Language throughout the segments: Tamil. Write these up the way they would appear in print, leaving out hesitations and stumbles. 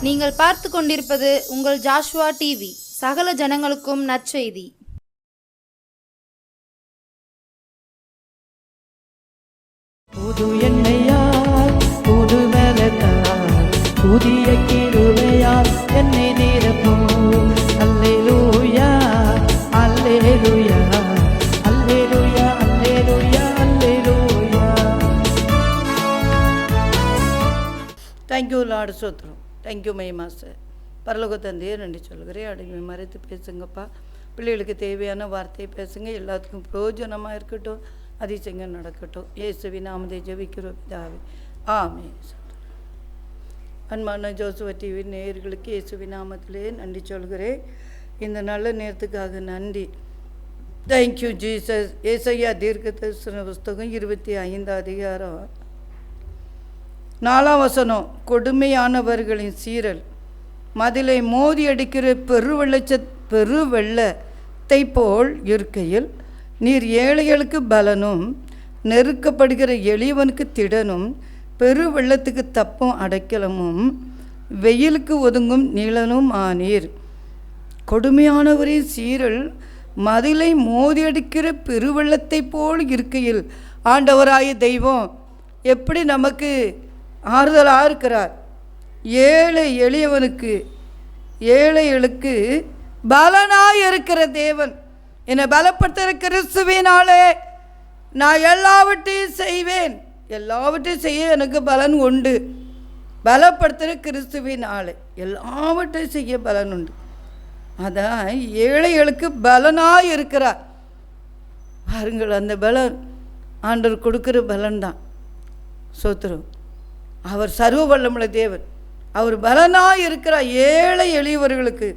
நீங்கள் பார்த்து கொண்டிருப்பது உங்கள் ஜாஷுவா டிவி. சகல ஜனங்களுக்கும் நற்செய்தி. புது எண்ணெயால் புது பலத்தால் புதிய கிருபையால் என்னை நிரப்பும். அல்லேலூயா அல்லேலூயா அல்லேலூயா அல்லேலூயா அல்லேலூயா. Thank you lord. சோத்திரம். Thank you my master. பரலோக தந்தையே நன்றி சொல்கிறேன். அடிமை மறைத்து பேசுங்கப்பா. பிள்ளைகளுக்கு தேவையான வார்த்தையை பேசுங்க. எல்லாத்துக்கும் பிரயோஜனமாக இருக்கட்டும். அதிசயங்கள் நடக்கட்டும். இயேசுவின் நாமத்தை ஜெபிக்கிறோம் பிதாவே, ஆமென். அன்பான ஜோசுவா டிவி நேயர்களுக்கு இயேசுவின் நாமத்திலே நன்றி சொல்கிறேன். இந்த நல்ல நேரத்துக்காக நன்றி. Thank you Jesus. ஏசாயா தீர்க்கதரிசன புஸ்தகம் 25 அதிகாரம் 4 வசனம். கொடுமையானவர்களின் சீரல் மதிலை மோதி அடிக்கிற பெருவெள்ளத்தை போல் இருக்கையில் நீர் ஏழைகளுக்கு பலனும் நெருக்கப்படுகிற எளியவனுக்கு திடனும் பெருவெள்ளத்துக்கு தப்பும் அடைக்கலமும் வெயிலுக்கு ஒதுங்கும் நிழலும் ஆனீர். கொடுமையானவரின் சீரல் மதிலை மோதி அடிக்கிற பெருவெள்ளத்தை போல் இருக்கையில் ஆண்டவராய தெய்வம் எப்படி நமக்கு ஆறுதலாக இருக்கிறார். ஏழைகளுக்கு பலனாய் இருக்கிற தேவன். என்னை பலப்படுத்துகிற கிறிஸ்துவினாலே நான் எல்லாவற்றையும் செய்வேன். எல்லாவற்றையும் செய்ய எனக்கு பலன் உண்டு. பலப்படுத்துகிற கிறிஸ்துவினாலே எல்லாவற்றையும் செய்ய பலன் உண்டு. அதான் ஏழைகளுக்கு பலனாய் இருக்கிறார். பாருங்கள், அந்த பலன் ஆண்டவர் கொடுக்குற பலன் தான். சோத்திரம். அவர் சர்வ வல்லமுள்ள தேவன். அவர் பலனாய் இருக்கிறார் ஏழை எளியவர்களுக்கு.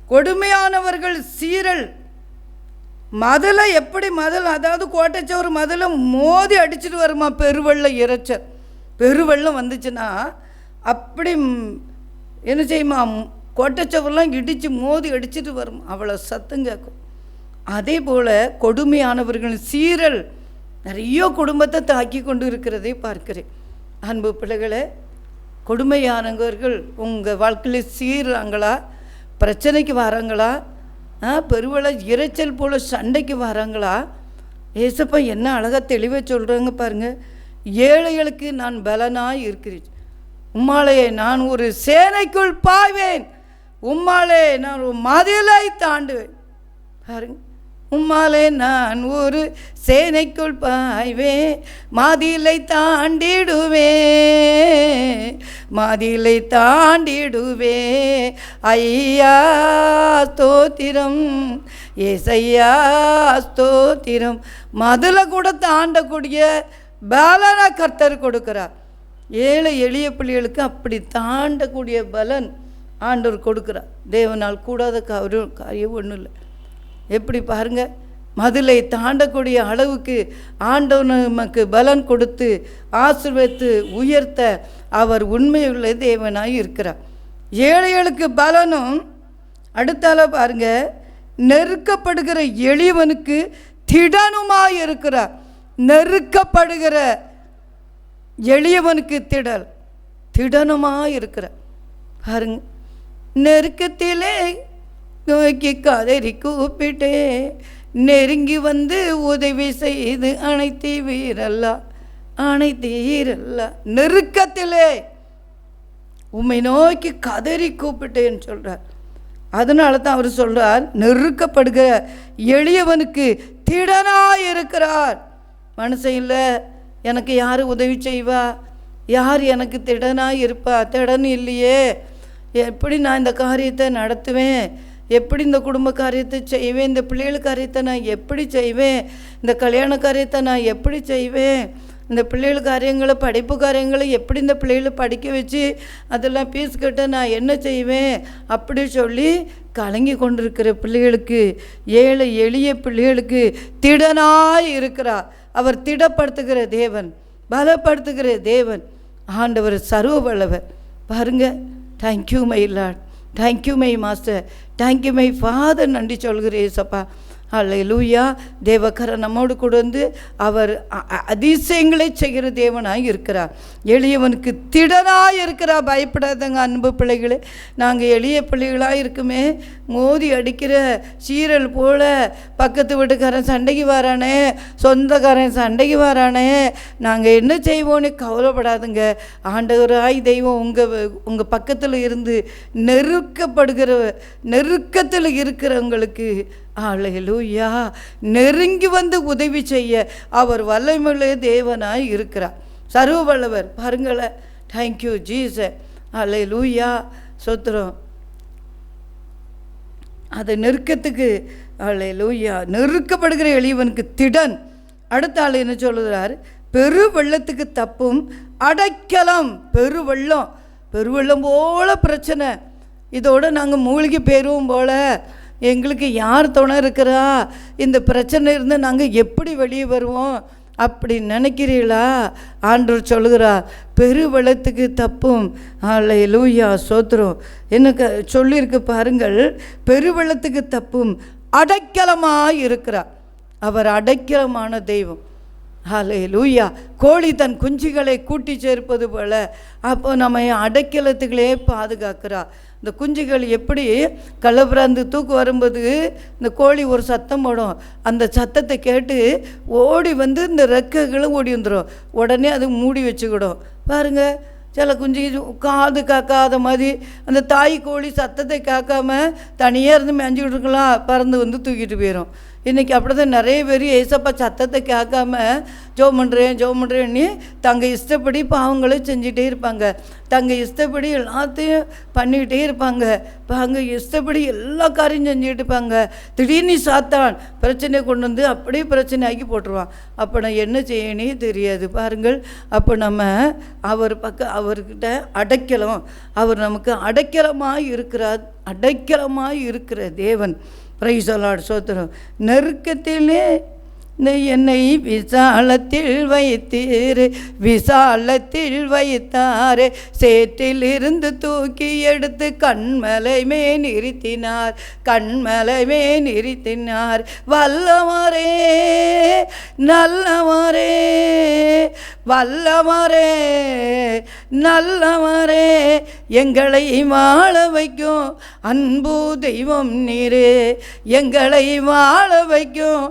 கொடுமையானவர்கள் சீரல் மதிலை எப்படி அதாவது கோட்டைச்சவர் மதிலை மோதி அடிச்சுட்டு வருமா பெருவெள்ளம் இறைச்சல். பெருவெள்ளம் வந்துச்சுன்னா அப்படி என்ன செய்யுமா, கோட்டைச்சவர்லாம் இடித்து மோதி அடிச்சுட்டு வரும். அவ்வளோ சத்தம் கேட்கும். அதே போல் கொடுமையானவர்களின் சீரல் நிறைய குடும்பத்தை தாக்கி கொண்டு இருக்கிறதை பார்க்கிறேன். அன்பு பிள்ளைகளே, கொடுமையானவர்கள் உங்கள் வாழ்க்கையில் சீர்றாங்களா, பிரச்சனைக்கு வராங்களா, பெருவள இறைச்சல் போல் சண்டைக்கு வராங்களா? ஏசப்பா என்ன அழகாக தெளிவாக சொல்கிறாங்க பாருங்கள். ஏழைகளுக்கு நான் பலனாய் இருக்கிறேன். உம்மாலே நான் ஒரு சேனைக்குள் பாய்வேன். உம்மாலே நான் ஒரு மதிலை தாண்டுவேன். பாருங்க, உம்மாலே நான் ஒரு சேனைக்குள் பாய்வேன், மதிலை தாண்டிடுவே, மதிலை தாண்டிடுவே. ஐயா ஸ்தோத்திரம், ஏசையா ஸ்தோத்திரம். மதிலை கூட தாண்டக்கூடிய பலனை கர்த்தர் கொடுக்கிறார். ஏழை எளிய பிள்ளைகளுக்கு அப்படி தாண்டக்கூடிய பலன் ஆண்டவர் கொடுக்கிறார். தேவனால் கூடாத காரியம் ஒன்றும் இல்லை. எப்படி பாருங்கள், மதிலை தாண்டக்கூடிய அளவுக்கு ஆண்டவர் நமக்கு பலன் கொடுத்து ஆசீர்வதித்து உயர்த்த அவர் உண்மையுள்ள தேவனாய் இருக்கிறார். ஏழைகளுக்கு பலனும். அடுத்தால பாருங்க, நெருக்கப்படுகிற எளியவனுக்கு திடனுமாய் இருக்கிறார். நெருக்கப்படுகிற எளியவனுக்கு திடனுமாய் இருக்கிறார். பாருங்க, நெருக்கத்திலே நோக்கி கதறி கூப்பிட்டே நெருங்கி வந்து உதவி செய்து அணைத்தீரல்லா. நெருக்கத்திலே உம்மை நோக்கி கதறி கூப்பிட்டேன்னு சொல்கிறார். அதனால தான் அவர் சொல்கிறார், நெருக்கப்படுகிற எளியவனுக்கு திடனாய் இருக்கிறார். மனுஷன் இல்லை, எனக்கு யார் உதவி செய்வா, யார் எனக்கு திடனாய் இருப்பா? திடன் இல்லையே. எப்படி நான் இந்த காரியத்தை நடத்துவேன், எப்படி இந்த குடும்ப காரியத்தை செய்வேன், இந்த பிள்ளைகள் காரியத்தை நான் எப்படி செய்வேன், இந்த கல்யாண காரியத்தை நான் எப்படி செய்வேன், இந்த பிள்ளைகள் காரியங்களை படிப்பு காரியங்களை எப்படி இந்த பிள்ளைகளை படிக்க வச்சு அதெல்லாம் ஃபீஸ் கட்ட நான் என்ன செய்வேன் அப்படி சொல்லி கலங்கி கொண்டிருக்கிற பிள்ளைகளுக்கு, ஏழை எளிய பிள்ளைகளுக்கு திடனாய் இருக்கிறார். அவர் திடப்படுத்துகிற தேவன், பலப்படுத்துகிற தேவன். ஆண்டவர் சர்வ வல்லவர். பாருங்கள், thank you my lord, thank you my master, thank you my father. நன்றி சொல்கிறேன் ஏசப்பா. அல்லேலூயா. தேவக்கரன் நம்மோடு கூட வந்து அவர் அதிசயங்களை செய்கிற தேவனாய் இருக்கிறார். எளியவனுக்கு திடனாய் இருக்கிறார். பயப்படாதங்க அன்பு பிள்ளைகளே. நாங்கள் எளிய பிள்ளைகளாக இருக்குமே, மோதி அடிக்கிற சீரல் போல் பக்கத்து வீட்டுக்காரன் சண்டைக்கு வரானே, சொந்தக்காரன் சண்டைக்கு வரானே, நாங்கள் என்ன செய்வோன்னு கவலைப்படாதுங்க. ஆண்டவராய் தெய்வம் உங்கள் பக்கத்தில் இருந்து நெருக்கத்தில் இருக்கிறவங்களுக்கு அல்லேலூயா நெருங்கி வந்து உதவி செய்ய அவர் வல்லமையுள்ள தேவனாய் இருக்கிறார். சர்வ வல்லவர் பாருங்களேன். Thank you Jesus. அல்லேலூயா ஸ்தோத்திரம். அது நெருக்கத்துக்கு அல்லேலூயா நெருக்கப்படுகிற எளியவனுக்கு திடன். அடுத்த ஆள் என்ன சொல்லுகிறார்? பெரு வெள்ளத்துக்கு தப்பும் அடைக்கலம். பெருவெள்ளம் போல பிரச்சனை, இதோடு நாங்கள் மூழ்கி போயிடுவோம் போல, எங்களுக்கு யார் துணை இருக்கிறா, இந்த பிரச்சனை இருந்து நாங்கள் எப்படி வெளியே வருவோம் அப்படி நினைக்கிறீங்களா? ஆண்டவர் சொல்லுகிறார், பெருவெள்ளத்துக்கு தப்பும். அல்லேலூயா ஸ்தோத்திரம். எனக்கு சொல்லியிருக்கு பாருங்கள், பெருவெள்ளத்துக்கு தப்பும் அடைக்கலமாக இருக்கிறார். அவர் அடைக்கலமான தெய்வம். அல்லேலூயா. கோழி தன் குஞ்சுகளை கூட்டி சேர்ப்பது போல அப்போ நம்ம அடைக்கலத்துகளே பாதுகாக்கிறா. இந்த குஞ்சுகள் எப்படி கள்ளப்பிராந்து தூக்கு வரும்போது இந்த கோழி ஒரு சத்தம் போடும், அந்த சத்தத்தை கேட்டு ஓடி வந்து இந்த ரெக்கைகளும் ஓடி வந்துடும். உடனே அது மூடி வச்சுக்கிடும். பாருங்கள், சில குஞ்சு காது காக்காத மாதிரி அந்த தாய் கோழி சத்தத்தை காக்காம தனியாக இருந்து மேய்ஞ்சிக்கிட்டு இருக்கலாம், பறந்து வந்து தூக்கிட்டு போயிடும். இன்றைக்கி அப்படி தான் நிறைய பேர் ஏசப்பா சத்தத்தை கேட்காம ஜோம் பண்ணுறேன்னு தங்க இஷ்டப்படி பாவங்களை செஞ்சிட்டே இருப்பாங்க. தங்க இஷ்டப்படி எல்லாத்தையும் பண்ணிக்கிட்டே இருப்பாங்க. அங்கே இஷ்டப்படி எல்லா காரியம் செஞ்சுக்கிட்டு இருப்பாங்க. திடீர்னு சாத்தான் பிரச்சனை கொண்டு வந்து அப்படியே பிரச்சனை ஆக்கி போட்டுருவான். அப்போ நான் என்ன செய்யணே தெரியாது. பாருங்கள், அப்போ நம்ம அவர்கிட்ட அடைக்கலம். அவர் நமக்கு அடைக்கலமாக இருக்கிற தேவன். Praise the Lord. ஸ்தோத்திரம். நெருக்கத்திலே என்னை விசாலத்தில் வைத்தாரே, சேற்றிலிருந்து தூக்கி எடுத்து கண்மலை மே நிறுத்தினார். வல்லவரே நல்லவரே எங்களை வாழ வைக்கும் அன்பு தெய்வம் நீரே. எங்களை வாழ வைக்கும்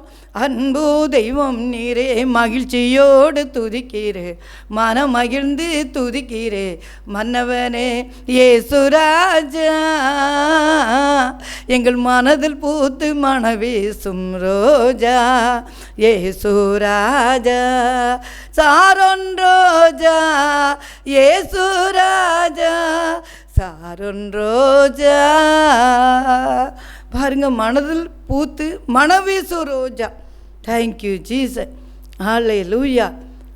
அன்பு தெய்வம் நீரே. மகிழ்ச்சியோடு துதிக்கிறே, மனம் மகிழ்ந்து துதிக்கிறே மன்னவனே இயேசுராஜா. எங்கள் மனதில் பூத்து மணவீசும் ரோஜா இயேசுராஜா. சாரோன் ரோஜா இயேசுராஜா, சாரோன் ரோஜா. பாருங்க, மனதில் பூத்து மணவீசு ரோஜா. Thank you Jesus. அல்லேலூயா.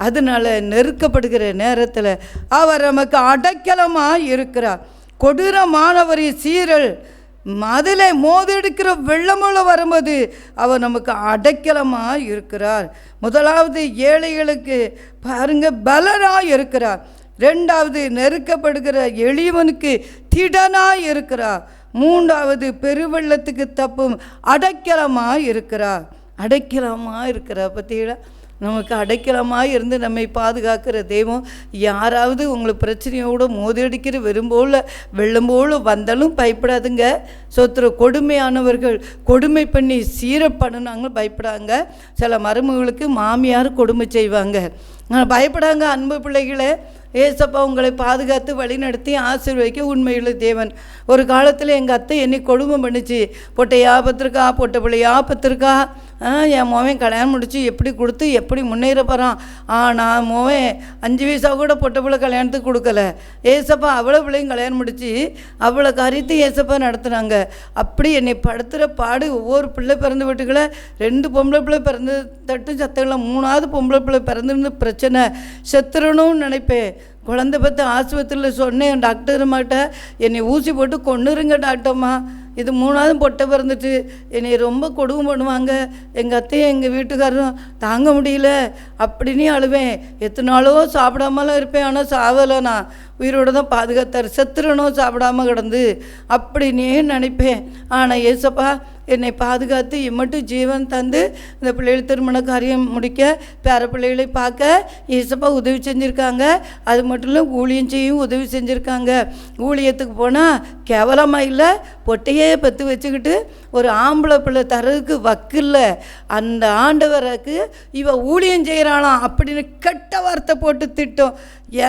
அதனால் நெருக்கப்படுகிற நேரத்தில் அவர் நமக்கு அடைக்கலமாக இருக்கிறார். கொடூரமானவரின் சீரல் அதில் மோதெடுக்கிற வெள்ளமூல வரும்போது அவர் நமக்கு அடைக்கலமாக இருக்கிறார். முதலாவது ஏழைகளுக்கு பாருங்க பலனாக இருக்கிறார். ரெண்டாவது நெருக்கப்படுகிற எளியவனுக்கு திடனாக இருக்கிறார். மூன்றாவது பெருவெள்ளத்துக்கு தப்பும் அடைக்கலமாக இருக்கிறார். பார்த்தீங்களா? நமக்கு அடைக்கலமாக இருந்து நம்மை பாதுகாக்கிற தெய்வம். யாராவது உங்களுக்கு பிரச்சனையோடு மோதியடிக்கிற வெள்ளம் போல் வந்தாலும் பயப்படாதுங்க. கொடுமையானவர்கள் கொடுமை பண்ணி சீரப்பண்ணுனாங்க, பயப்படாங்க. சில மருமகளுக்கு மாமியார் கொடுமை செய்வாங்க, பயப்படாங்க. அன்பு பிள்ளைகளே, ஏசப்பா உங்களை பாதுகாத்து வழிநடத்தி ஆசீர்வதிக்க உண்மையுள்ள தேவன். ஒரு காலத்தில் எங்கள் அத்தை என்னை கொடுமை பண்ணிச்சு. பொட்டையா பத்திருக்கா, பொட்டை பிள்ளையா பத்திருக்கா, என் மோவன் கல்யாணம் முடிச்சு எப்படி கொடுத்து எப்படி முன்னேற போகிறான். நான் மோவன் 5 வயசாக கூட பொட்டை பிள்ளை கல்யாணத்துக்கு கொடுக்கல. ஏசப்பா அவ்வளோ பிள்ளையும் கல்யாணம் முடிச்சு அவ்வளோ காரியத்தை ஏசப்பா நடத்துனாங்க. அப்படி என்னை படுத்துகிற பாடு. ஒவ்வொரு பிள்ளை பிறந்து வீட்டுக்குள்ள 2 பொம்பளை பிள்ளை பிறந்து தட்டும் சத்தங்கள, 3ஆவது பொம்பளை பிள்ளை பிறந்திருந்து பிரச்சனை, செத்துறணும்னு நினைப்பேன். குழந்தை பற்றி ஆஸ்பத்திரியில் சொன்னேன் டாக்டர்மாட்ட, என்னை ஊசி போட்டு கொண்டுருங்க டாக்டர்மா, இது 3ஆவது பொட்டை பிறந்துட்டு என்னை ரொம்ப கொடுமை பண்ணுவாங்க. எங்கள் அத்தையும் எங்கள் வீட்டுக்காரரும் தாங்க முடியல அப்படின்னு அழுவேன். எத்தனை நாளோ சாப்பிடாமலாம் இருப்பேன், ஆனால் சாவலை. நான் உயிரோடு தான் பாதுகாத்தார். செத்துறனும் சாப்பிடாம கிடந்து அப்படின்னே நினைப்பேன். ஆனால் ஏசப்பா என்னை பாதுகாத்து இம்மட்டும் ஜீவன் தந்து இந்த பிள்ளைகள் திருமண காரியம் முடிக்க, பேர பிள்ளைகளை பார்க்க ஏசப்பா உதவி செஞ்சுருக்காங்க. அது மட்டும் இல்லை, ஊழியம் செய்யும் உதவி செஞ்சுருக்காங்க. ஊழியத்துக்கு போனால் கேவலமாக இல்லை, பொட்டையே பற்று வச்சுக்கிட்டு ஒரு ஆம்பளை பிள்ளை தரதுக்கு வக்கில்ல. அந்த ஆண்டவருக்கு இவ ஊழியம் செய்கிறாளாம் அப்படின்னு கெட்ட வார்த்தை போட்டு திட்டம்.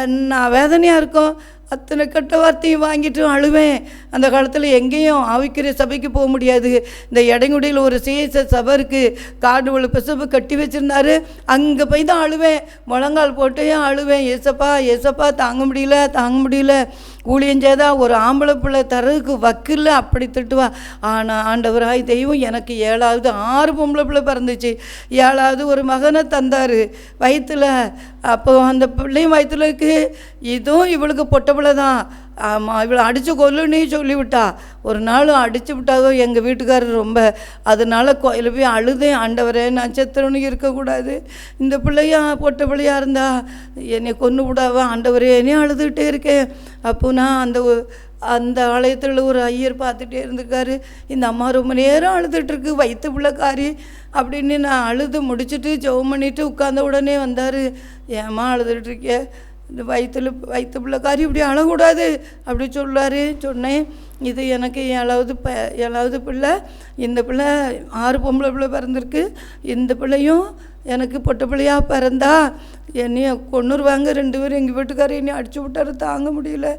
என்ன வேதனையாக இருக்கும். அத்தனை கெட்ட வார்த்தையும் வாங்கிட்டு அழுவேன். அந்த காலத்தில் எங்கேயும் ஆவிக்குரிய சபைக்கு போக முடியாது. இந்த எடைங்குடியில் ஒரு சிஎஸ்எஸ் சபருக்கு கார்டு பிசப்பு கட்டி வச்சுருந்தாரு. அங்கே போய் தான் அழுவேன். முழங்கால் போட்டே அழுவேன். ஏசப்பா ஏசப்பா தாங்க முடியல. ஊழியம் செய்தா ஒரு ஆம்பளை பிள்ளை தரதுக்கு வக்கில்ல அப்படி திட்டுவா. ஆனால் ஆண்டவராய் தெய்வம் எனக்கு 7வது 6 பொம்பளை பிள்ளை பிறந்துச்சு. 7வது ஒரு மகனை தந்தார் வயிற்றில். அப்போ அந்த பிள்ளையும் வயிற்றுல இருக்கு. இதுவும் இவளுக்கு பொட்ட பிள்ளை தான். ஆமாம், இவளை அடித்து கொல்லுன்னு சொல்லிவிட்டா. ஒரு நாள் அடித்து விட்டாதோ எங்கள் வீட்டுக்காரர் ரொம்ப. அதனால கோயிலில் போய் அழுதேன். ஆண்டவரே, நான் செத்துறவனுக்கு இருக்கக்கூடாது. இந்த பிள்ளையா பொட்ட பிள்ளையா இருந்தா என்னை கொன்று விடாவா ஆண்டவரே, என்னையும் அழுதுகிட்டே இருக்கேன். அப்போ நான் அந்த ஆலயத்தில் ஒரு ஐயர் பார்த்துட்டே இருந்திருக்காரு. இந்த அம்மா ரொம்ப நேரம் அழுதுட்டுருக்கு, வயிற்று பிள்ளைக்காரி அப்படின்னு. நான் அழுது முடிச்சுட்டு ஜெபம் பண்ணிவிட்டு உட்கார்ந்த உடனே வந்தார். ஏம்மா அழுதுட்டுருக்கே, இந்த வயிற்று பிள்ளைக்காரி இப்படி அழக்கூடாது அப்படி சொன்னேன். இது எனக்கு 7வது பிள்ளை. இந்த பிள்ளை 6 பொம்பளை பிள்ளை பிறந்திருக்கு. இந்த பிள்ளையும் எனக்கு பொட்ட பிள்ளையாக பிறந்தா என்னைய கொன்னுருவாங்க 2 பேரும். எங்கள் வீட்டுக்காரர் என்னை அடிச்சு விட்டாரு, தாங்க முடியல.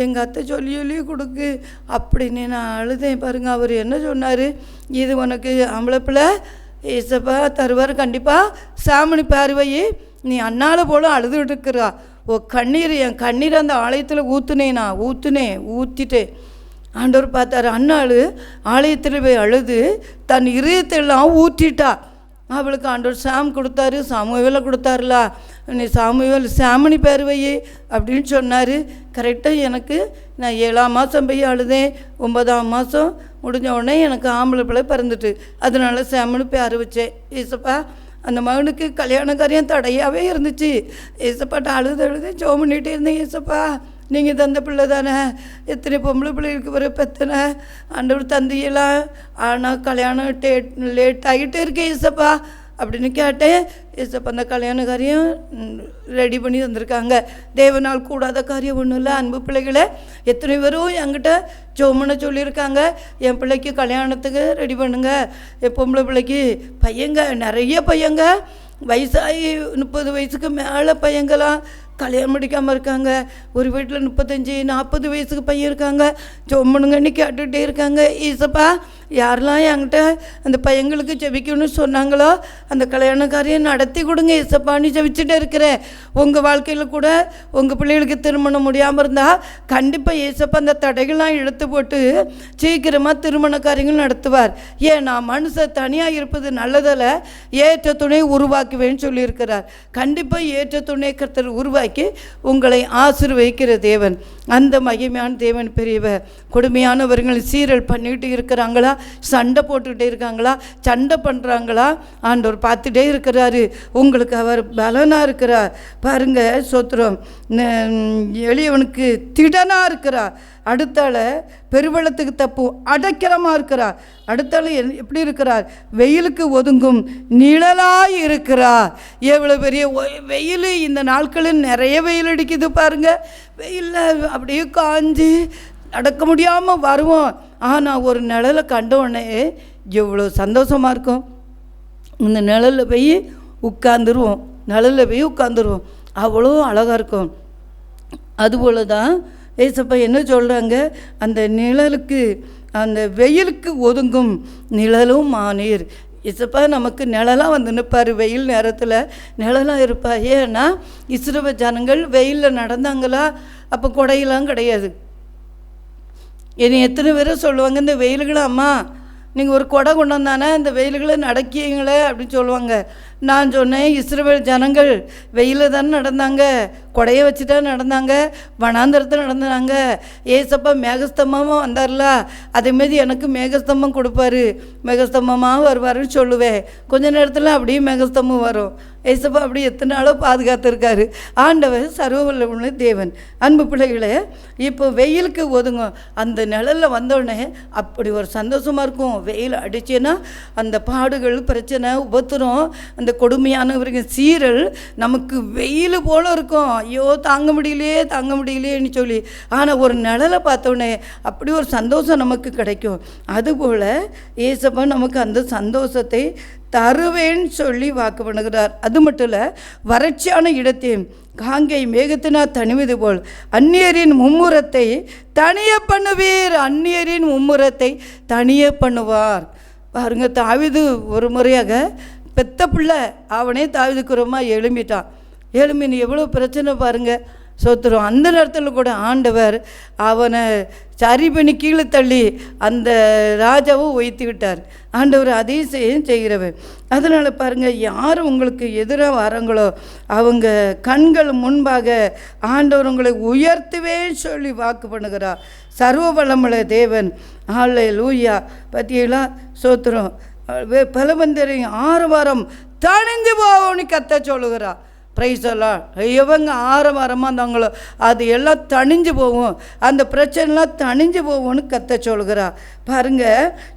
எங்கள் அத்தை சொல்லி கொடுக்கு அப்படின்னு நான் அழுதேன். பாருங்க, அவர் என்ன சொன்னார், இது உனக்கு ஆம்பளை பிள்ளை ஏசப்பா தருவார் கண்டிப்பாக. சாமணி பார்வையே நீ அண்ணால போல அழுதுகிட்டு இருக்கிறா. கண்ணீர், என் கண்ணீர் அந்த ஆலயத்தில் ஊற்றிட்டேன். ஆண்டவர் பார்த்தாரு. அண்ணாள் ஆலயத்தில் போய் அழுது தன் இதயத்தெல்லாம் ஊற்றிட்டா. அவளுக்கு ஆண்டவர் சாம் கொடுத்தாரு, சாமுவேலை கொடுத்தாருல. நீ சாமணி பேருவையே அப்படின்னு சொன்னார். கரெக்டாக எனக்கு நான் 7ஆம் மாதம் போய் அழுதேன். 9ஆம் மாதம் முடிஞ்ச உடனே எனக்கு ஆம்பளை பிள்ளை பிறந்துட்டு, அதனால சாமணி பேர் வச்சேன். ஏசப்பா அந்த மகனுக்கு கல்யாண காரியம் தடையாகவே இருந்துச்சு. ஏசப்பாட்ட அழுது ஜெபம் பண்ணிகிட்டே இருந்தேன். ஏசப்பா நீங்கள் தந்த பிள்ளை தானே, எத்தனை பொம்பளை பிள்ளைகளுக்கு வர பெத்தனை ஆண்டவர் தந்தையெல்லாம். ஆனால் கல்யாணம் லேட் ஆகிட்டே இருக்கேன் ஏசப்பா அப்படின்னு கேட்டேன். ஏசப்பா அந்த கல்யாண காரியம் ரெடி பண்ணி தந்திருக்காங்க. தேவனால் கூடாத காரியம் ஒன்றும் இல்லை. அன்பு பிள்ளைகளை எத்தனை பேரும் என்கிட்ட ஜோமனை சொல்லியிருக்காங்க, என் பிள்ளைக்கு கல்யாணத்துக்கு ரெடி பண்ணுங்க. என் பொம்பளை பிள்ளைக்கு பையங்க, நிறைய பையங்க வயசாகி 30 வயசுக்கு மேலே பையங்களாம் கல்யாணம் முடிக்காமல் இருக்காங்க. ஒரு வீட்டில் 35-40 வயசுக்கு பையன் இருக்காங்க. சொம்மனுங்கன்னு கேட்டுகிட்டே இருக்காங்க. ஈசப்பா யாரெல்லாம் என்கிட்ட அந்த பையங்களுக்கு ஜெபிக்கணும்னு சொன்னாங்களோ அந்த கல்யாண காரியம் நடத்தி கொடுங்க ஈசப்பான்னு ஜெபிச்சுட்டே இருக்கிறேன். உங்கள் வாழ்க்கையில் கூட உங்கள் பிள்ளைகளுக்கு திருமணம் முடியாமல் இருந்தால் கண்டிப்பாக ஈசப்பா அந்த தடைகள்லாம் இழுத்து போட்டு சீக்கிரமாக திருமண காரியங்கள் நடத்துவார். ஏன்னா மனுஷன் தனியாக இருப்பது நல்லதில், ஏற்ற துணை உருவாக்குவேன்னு சொல்லியிருக்கிறார். கண்டிப்பாக ஏற்ற துணை கர்த்தர் உருவாக்கி உங்களை ஆசீர்வதிக்கிற தேவன். அந்த மகிமையான தேவன் பெரியவர். கொடுமையானவர்கள் சீரல் பண்ணிக்கிட்டு இருக்கிறாங்களா, சண்டை போட்டுக்கிட்டே இருக்காங்களா, சண்டை பண்ணுறாங்களா, ஆண்டவர் பார்த்துட்டே இருக்கிறாரு. உங்களுக்கு அவர் பலனாக இருக்கிறார். பாருங்க, சோத்திரம். எளியவனுக்கு திடனாக இருக்கிறார். அடுத்தால பெருவெள்ளத்துக்கு தப்பும் அடைக்கலமாக இருக்கிறார். அடுத்தால எப்படி இருக்கிறார், வெயிலுக்கு ஒதுங்கும் நிழலாய் இருக்கிறார். எவ்வளோ பெரிய வெயில். இந்த நாட்களில் நிறைய வெயில் அடிக்குது பாருங்க. வெயிலில் அப்படியே காஞ்சி நடக்க முடியாமல் வருவோம். ஆனால் ஒரு நிழலை கண்டவுடனே எவ்வளோ சந்தோஷமாக இருக்கும். இந்த நிழலில் போய் உட்காந்துருவோம். அவ்வளோ அழகாக இருக்கும். அதுபோல் தான் ஏசப்பா என்ன சொல்கிறாங்க, அந்த நிழலுக்கு, அந்த வெயிலுக்கு ஒதுங்கும் நிழலும் மானீர். இசப்பா நமக்கு நிழலாக வந்து நிற்பார். வெயில் நேரத்தில் நிழலாக இருப்பார். ஏன்னா இஸ்ரவேல் ஜனங்கள் வெயிலில் நடந்தாங்களா, அப்போ கொடையெல்லாம் கிடையாது. என்னை எத்தனை பேரை சொல்லுவாங்க, இந்த வெயிலுகளை அம்மா நீங்கள் ஒரு கொடை கொண்டு வந்தானே இந்த வெயில்களை நடக்கிங்களே அப்படின்னு சொல்லுவாங்க. நான் சொன்னேன், இஸ்ரவேல் ஜனங்கள் வெயிலில் தானே நடந்தாங்க, கொடையை வச்சுட்டா நடந்தாங்க, வனாந்தரத்தில் நடந்தாங்க. ஏசப்பா மேகஸ்தம்பமாக வந்தார்ல, அதேமாரி எனக்கு மேகஸ்தம்பம் கொடுப்பாரு, மேகஸ்தம்பமாக வருவாருன்னு சொல்லுவேன். கொஞ்ச நேரத்தில் அப்படியே மேகஸ்தம்பம் வரும். ஏசப்பா அப்படி எத்தனை நாளோ பாதுகாத்திருக்காரு. ஆண்டவர் சர்வவல்லமுள்ள தேவன். அன்பு பிள்ளைகளே, இப்போ வெயிலுக்கு ஒதுங்க, அந்த நிழலில் வந்தோடனே அப்படி ஒரு சந்தோஷமாக இருக்கும். வெயில் அடிச்சுன்னா அந்த பாடுகள், பிரச்சனை, உபத்திரம், அந்த கொடுமையானவர்கள் சீரல் நமக்கு வெயில் போல் இருக்கும். ஐயோ தாங்க முடியலையேன்னு சொல்லி. ஆனால் ஒரு நிழலை பார்த்தோடனே அப்படி ஒரு சந்தோஷம் நமக்கு கிடைக்கும். அதுபோல் ஏசப்பா நமக்கு அந்த சந்தோஷத்தை தருவேன்னு சொல்லி வாக்கு பண்ணுகிறார். அது மட்டும் இல்லை, வறட்சியான இடத்தையும் காங்கை மேகத்தினால் தணிவது போல் அந்நியரின் மும்முரத்தை தனிய பண்ணுவீர். அந்நியரின் மும்முரத்தை தனிய பண்ணுவார். பாருங்க, தாவீது ஒரு முறையாக பெத்த பிள்ளை அவனே தாவீதுக்குறமாக எழும்பின்னு எவ்வளோ பிரச்சனை பாருங்கள். சோத்துரும். அந்த நேரத்தில் கூட ஆண்டவர் அவனை சரி பண்ணி கீழே தள்ளி அந்த ராஜாவை உயர்த்திக்கிட்டார். ஆண்டவர் அதிசயம் செய்கிறவர். அதனால் பாருங்கள், யார் உங்களுக்கு எதிராக வராங்களோ அவங்க கண்கள் முன்பாக ஆண்டவர் உங்களை உயர்த்துவே சொல்லி வாக்கு பண்ணுகிறார். சர்வ வல்லமுள்ள தேவன். ஹல்லேலூயா. பற்றியெல்லாம் சோத்துரும். பலவந்தரையும் 6 வாரம் தணிந்து போவோன்னு கத்த சொல்லுகிறார். ப்ரைஸ் எல்லாம் இவங்க 6 வாரமாக இருந்தாங்களோ அது எல்லாம் தணிஞ்சு போகும், அந்த பிரச்சனைலாம் தணிஞ்சு போகும்னு கத்த சொல்கிறா. பாருங்க,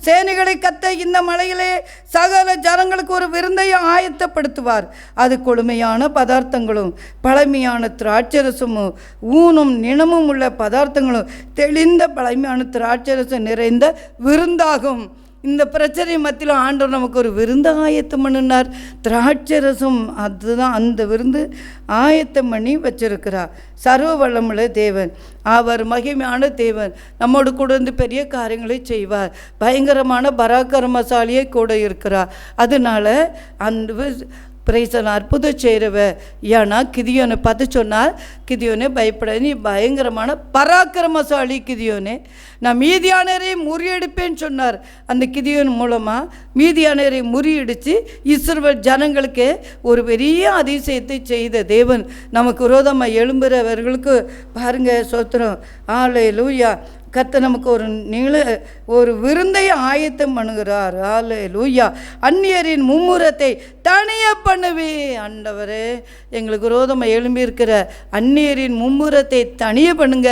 சேனைகளை கத்த இந்த மலையிலே சகல ஜனங்களுக்கு ஒரு விருந்தையை ஆயத்தப்படுத்துவார். அது கொடுமையான பதார்த்தங்களும் பழமையான திராட்சரசமும் ஊனும் நினமும் உள்ள பதார்த்தங்களும் தெளிந்த பழமையான திராட்சரசம் நிறைந்த விருந்தாகும். இந்த பிரச்சனை மத்தியில் ஆண்டவர் நமக்கு ஒரு விருந்து ஆயத்தம் பண்ணினார். திராட்சரசம், அதுதான் அந்த விருந்து ஆயத்தம் பண்ணி வச்சிருக்கிறார். சர்வ வல்லமுள்ள தேவன், அவர் மகிமையான தேவன். நம்மோடு கூட வந்து பெரிய காரியங்களை செய்வார். பயங்கரமான பராக்கிரமசாலியே கூட இருக்கிறார். அதனால அந்த பிரைசன் அற்புதம் செய்கிறவ. ஏன்னா கிதியோனை பார்த்து சொன்னார், கிதியோனே பயப்பட, நீ பயங்கரமான பராக்கிரமசாலி கிதியோனே, நான் மீதியானரை முறியடிப்பேன்னு சொன்னார். அந்த கிதியோன் மூலமாக மீதியானரை முறியடித்து இஸ்ரவேல் ஜனங்களுக்கு ஒரு பெரிய அதிசயத்தை செய்த தேவன். நமக்கு விரோதமாக எழும்புறவர்களுக்கு பாருங்கள் சோத்திரம். ஹல்லேலூயா. கத்த நமக்கு ஒரு விருந்தை ஆயத்தம் பண்ணுகிறார். ஹல்லேலூயா. அந்நியரின் மும்முரத்தை தனிய பண்ணுவே. ஆண்டவரே, எங்களுக்கு விரோதமாக எழும்பி இருக்கிற அந்நியரின் மும்முரத்தை தனிய பண்ணுங்க.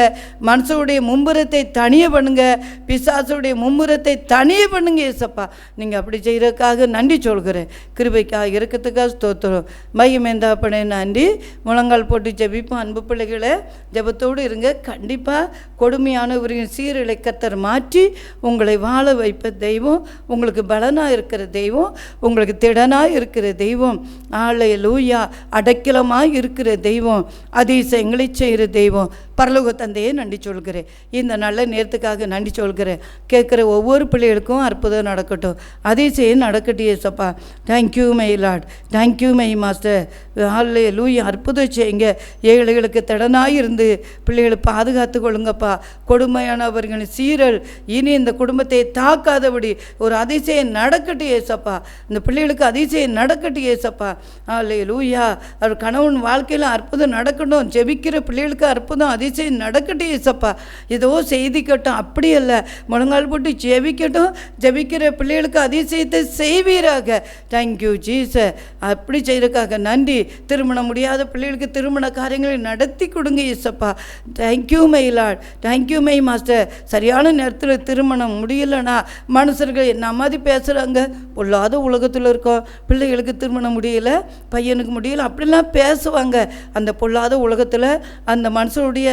மனுஷனுடைய மும்முரத்தை தனிய பண்ணுங்க. பிசாசுடைய மும்முரத்தை தனிய பண்ணுங்க. ஏசப்பா, நீங்கள் அப்படி செய்கிறதுக்காக நன்றி சொல்கிறேன். கிருபைக்காக இருக்கிறதுக்காக ஸ்தோத்திரம். மகிமேந்தாப்பனே நன்றி. முழங்கால் போட்டு ஜெபிப்போம். அன்பு பிள்ளைகளை, ஜெபத்தோடு இருங்க. கண்டிப்பாக கொடுமையானவரின் சீரலை கர்த்தர் மாற்றி உங்களை வாழ வைப்ப தெய்வம், உங்களுக்கு பலனாக இருக்கிற தெய்வம், உங்களுக்கு திடனாக இருக்கிற தெய்வம். ஹல்லேலூயா. அடைக்கலமாக இருக்கிற தெய்வம், அதிசயங்களை செய்கிற தெய்வம். பரலோக தந்தையே நன்றி சொல்கிறேன். இந்த நல்ல நேரத்துக்காக நன்றி சொல்கிறேன். கேட்குற ஒவ்வொரு பிள்ளைகளுக்கும் அற்புதம் நடக்கட்டும், அதிசயம் நடக்கட்டும். ஏசப்பா, thank you my lord, thank you my master. ஹல்லேலூயா. அற்புதம் செய்யுங்க. ஏழைகளுக்கு திடனாக இருந்து பிள்ளைகளை பாதுகாத்து கொள்ளுங்கப்பா. கொடுமையானவர்களின் சீரல் இனி இந்த குடும்பத்தை தாக்காதபடி ஒரு அதிசயம் நடக்கட்டும். ஏசப்பா, இந்த பிள்ளைகளுக்கு அதிசயம் நடக்கட்டும். ஏசப்பா, ஹல்லேலூயா. அவர் கணவன் வாழ்க்கையில் அற்புதம் நடக்கட்டும். ஜெபிக்கிற பிள்ளைகளுக்கு அற்புதம் அதிசயம் நடக்கட்டும். ஏசப்பா, ஏதோ செய்திக்கட்டும், அப்படி அல்ல, முழங்கால் போட்டு ஜெபிக்கட்டும். ஜெபிக்கிற பிள்ளைகளுக்கு அதிசயத்தை செய்வீராக. Thank you Jesus. அப்படி செய்கிறதுக்காக நன்றி. திருமணம் முடியாத பிள்ளைகளுக்கு திருமண காரியங்களை நடத்தி கொடுங்க. ஏசப்பா, thank you my lord, thank you my master. சரியான நேரத்தில் திருமணம் முடியலைன்னா மனுஷர்கள் என்ன மாதிரி பேசுகிறாங்க. பொல்லாத உலகத்தில் இருக்கோம், பிள்ளைகளுக்கு திருமணம் முடியல, பையனுக்கு முடியல, அப்படிலாம் பேசுவாங்க. அந்த பொல்லாத உலகத்தில் அந்த மனுஷனுடைய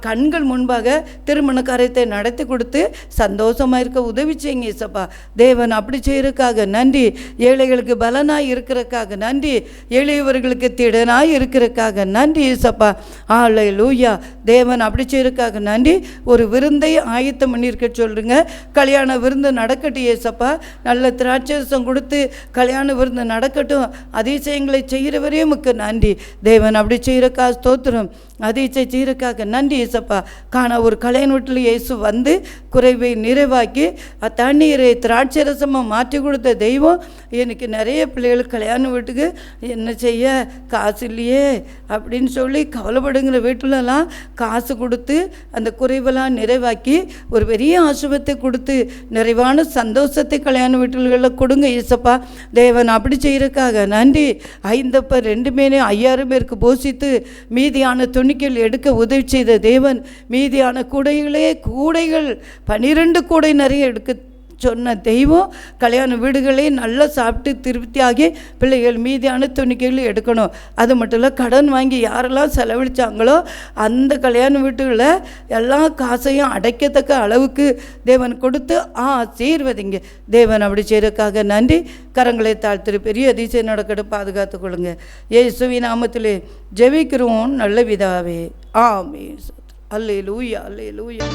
கண்கள் முன்பாக திருமண காரியத்தை நடத்தி கொடுத்து சந்தோஷமாக இருக்க உதவி செய்யுங்க. ஏசப்பா, தேவன் அப்படி செய்கிறதுக்காக நன்றி. ஏழைகளுக்கு பலனாய் இருக்கிறதுக்காக நன்றி. எளியவர்களுக்கு திடனாய் இருக்கிறதுக்காக நன்றி. ஏசப்பா, ஹல்லேலூயா. தேவன் அப்படி செய்கிறதுக்காக நன்றி. ஒரு விருந்தை ஆயத்தம் பண்ணியிருக்க சொல்லுங்க. கல்யாண விருந்து நடக்கட்டும். ஏசப்பா, நல்ல திராட்சரசம் கொடுத்து கல்யாண விருந்து நடக்கட்டும். அதிசயங்களை செய்கிறவரே உமக்கு நன்றி. தேவன் அப்படி செய்கிறக்காக ஸ்தோத்திரம். அதிர்ச்சி சீருக்காக நன்றி ஏசப்பா. காண ஒரு கல்யாண வீட்டில் இயேசு வந்து குறைவை நிறைவாக்கி தண்ணீரை திராட்சை ரசமாக மாற்றி கொடுத்த தெய்வம். எனக்கு நிறைய பிள்ளைகளுக்கு கல்யாண வீட்டுக்கு என்ன செய்ய காசு இல்லையே அப்படின்னு சொல்லி கவலைப்படுங்கிற வீட்டிலலாம் காசு கொடுத்து அந்த குறைவெல்லாம் நிறைவாக்கி ஒரு பெரிய ஆசுபத்தை கொடுத்து நிறைவான சந்தோஷத்தை கல்யாண வீட்டுகளில் கொடுங்க ஏசப்பா. தேவன் அப்படி செய்யறதுக்காக நன்றி. 5 பேர் 2 பேரையும் 5000 பேருக்கு போஷித்து மீதியான துணிக்கைகள் எடுக்க உதவி செய்த தேவன். மீதியான கூடைகள் 12 கூடை நிறைய எடுக்க சொன்ன தெய்வம். கல்யாண வீடுகளே நல்லா சாப்பிட்டு திருப்தியாகி பிள்ளைகள் மீதியான துணிக்கைகள் எடுக்கணும். அது மட்டும் இல்லை, கடன் வாங்கி யாரெல்லாம் செலவழித்தாங்களோ அந்த கல்யாண வீட்டுகளில் எல்லா காசையும் அடைக்கத்தக்க அளவுக்கு தேவன் கொடுத்து ஆசீர்வதிங்க. தேவன் அப்படி செய்யறதுக்காக நன்றி. கரங்களை தாழ்த்திரு பெரிய அதிசயம் நடக்கட்டு பாதுகாத்து கொள்ளுங்க. இயேசுவின் நாமத்திலே ஜெபிக்கிறோம் நல்ல பிதாவே. ஆமென். அல்லேலூயா, அல்லேலூயா.